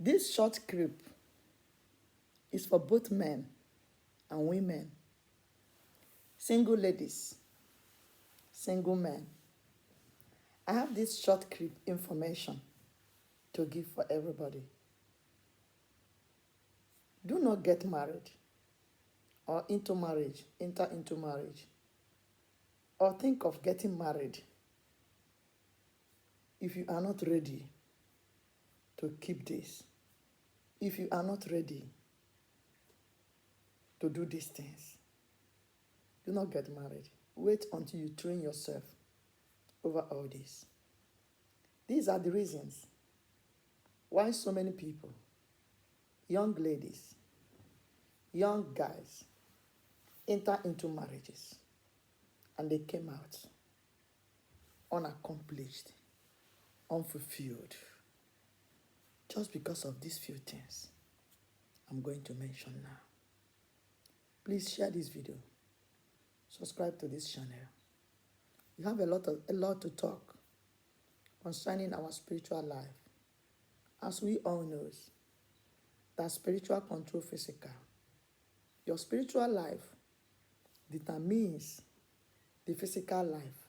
This short clip is for both men and women, single ladies, single men. I have this short clip information to give for everybody. Do not get married or enter into marriage, or think of getting married if you are not ready to keep this. If you are not ready to do these things, do not get married. Wait until you train yourself over all this. These are the reasons why so many people, young ladies, young guys, enter into marriages and they came out unaccomplished, unfulfilled, just because of these few things I'm going to mention now. Please share this video. Subscribe to this channel. You have a lot to talk concerning our spiritual life. As we all know, that spiritual control physical. Your spiritual life determines the physical life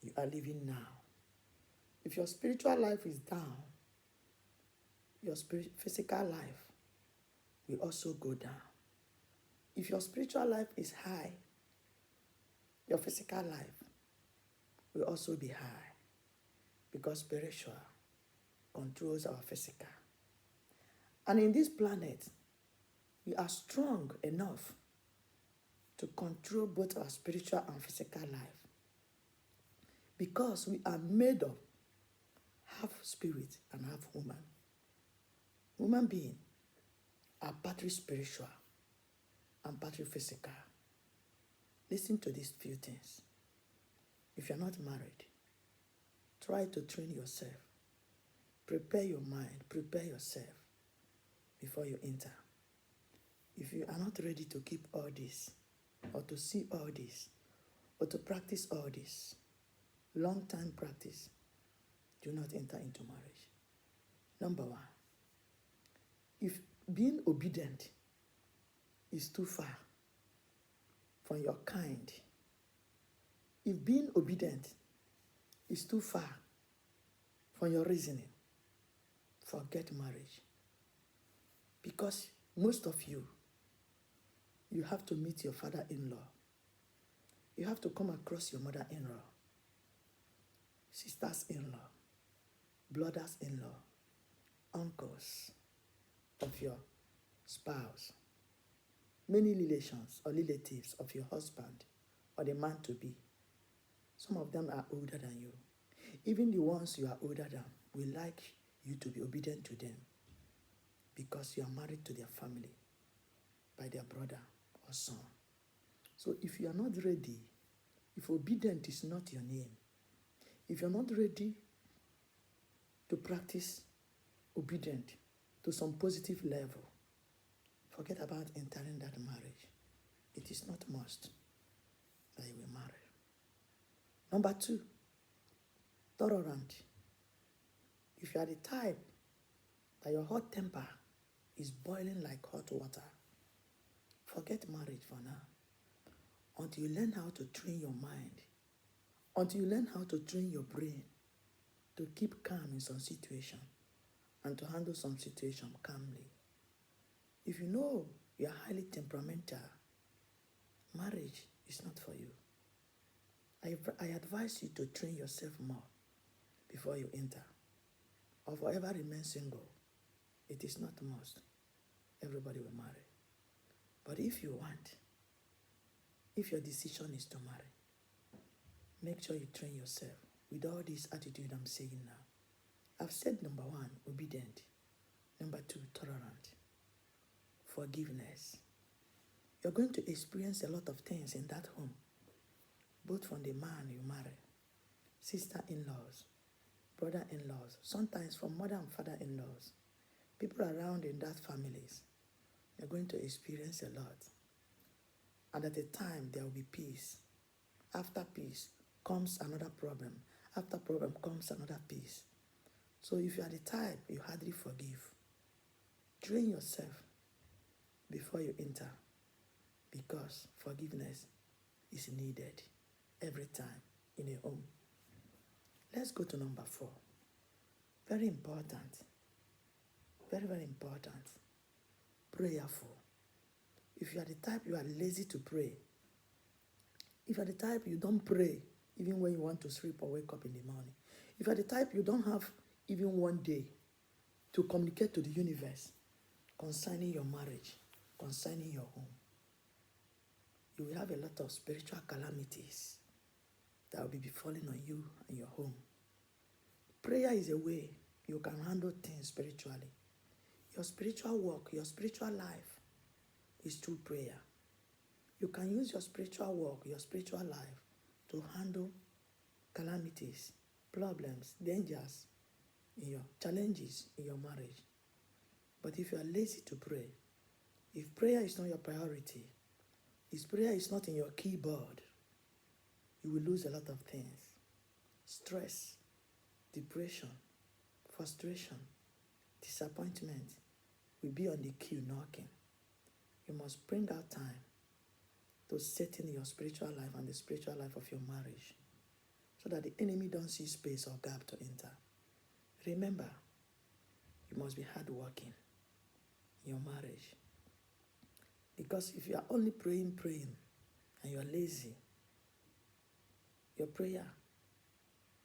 you are living now. If your spiritual life is down, your physical life will also go down. If your spiritual life is high, your physical life will also be high, because spiritual controls our physical. And in this planet, we are strong enough to control both our spiritual and physical life, because we are made of half spirit and half human. Human beings are partly spiritual and partly physical. Listen to these few things. If you're not married, try to train yourself. Prepare your mind, prepare yourself before you enter. If you are not ready to keep all this, or to see all this, or to practice all this, long time practice, do not enter into marriage. Number one, if being obedient is too far from your kind, if being obedient is too far from your reasoning, forget marriage. Because most of you have to meet your father-in-law. You have to come across your mother-in-law, sisters-in-law, brothers-in-law, uncles of your spouse, many relations or relatives of your husband or the man-to-be. Some of them are older than you. Even the ones you are older than will like you to be obedient to them, because you are married to their family by their brother or son. So if you are not ready, if obedient is not your name, if you're not ready to practice obedient to some positive level, forget about entering that marriage. It is not must that you will marry. Number two, tolerant. If you are the type that your hot temper is boiling like hot water, forget marriage for now. Until you learn how to train your mind, until you learn how to train your brain to keep calm in some situation and to handle some situation calmly. If you know you are highly temperamental, marriage is not for you. I advise you to train yourself more before you enter, or forever remain single. It is not a must. Everybody will marry. But if you want, if your decision is to marry, make sure you train yourself with all this attitude I'm saying now. I've said number one, obedient. Number two, tolerant. Forgiveness. You're going to experience a lot of things in that home, both from the man you marry, sister-in-laws, brother-in-laws, sometimes from mother and father-in-laws, people around in that families. You're going to experience a lot. And at a time, there will be peace. After peace comes another problem. After problem comes another peace. So if you are the type you hardly forgive, Train yourself before you enter, because forgiveness is needed every time in a home. Let's go to number 4. Very important. Very, very important. Prayerful. If you are the type you are lazy to pray, if you are the type you don't pray even when you want to sleep or wake up in the morning, if you are the type you don't have even one day to communicate to the universe concerning your marriage, concerning your home, you will have a lot of spiritual calamities that will be befalling on you and your home. Prayer is a way you can handle things spiritually. Your spiritual work, your spiritual life is through prayer. You can use your spiritual work, your spiritual life to handle calamities, problems, dangers, in your challenges in your marriage. But if you are lazy to pray, if prayer is not your priority, if prayer is not in your keyboard, you will lose a lot of things. Stress, depression, frustration, disappointment will be on the queue knocking. You must bring out time to set in your spiritual life and the spiritual life of your marriage so that the enemy don't see space or gap to enter. Remember, you must be hardworking in your marriage. Because if you are only praying, and you are lazy, your prayer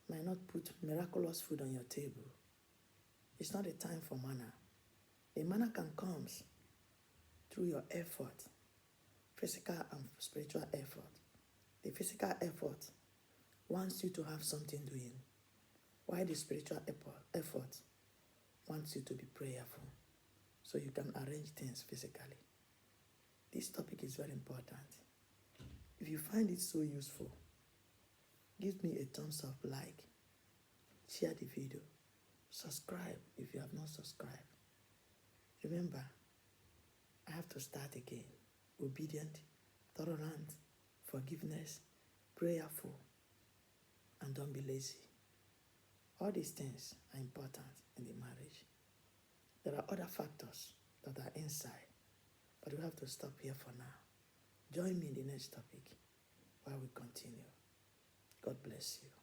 might not put miraculous food on your table. It's not a time for manna. The manna can come through your effort, physical and spiritual effort. The physical effort wants you to have something doing, while the spiritual effort wants you to be prayerful so you can arrange things physically. This topic is very important. If you find it so useful, give me a thumbs up, like, share the video, subscribe if you have not subscribed. Remember, I have to start again. Obedient, tolerant, forgiveness, prayerful, and don't be lazy. All these things are important in the marriage. There are other factors that are inside, but we have to stop here for now. Join me in the next topic while we continue. God bless you.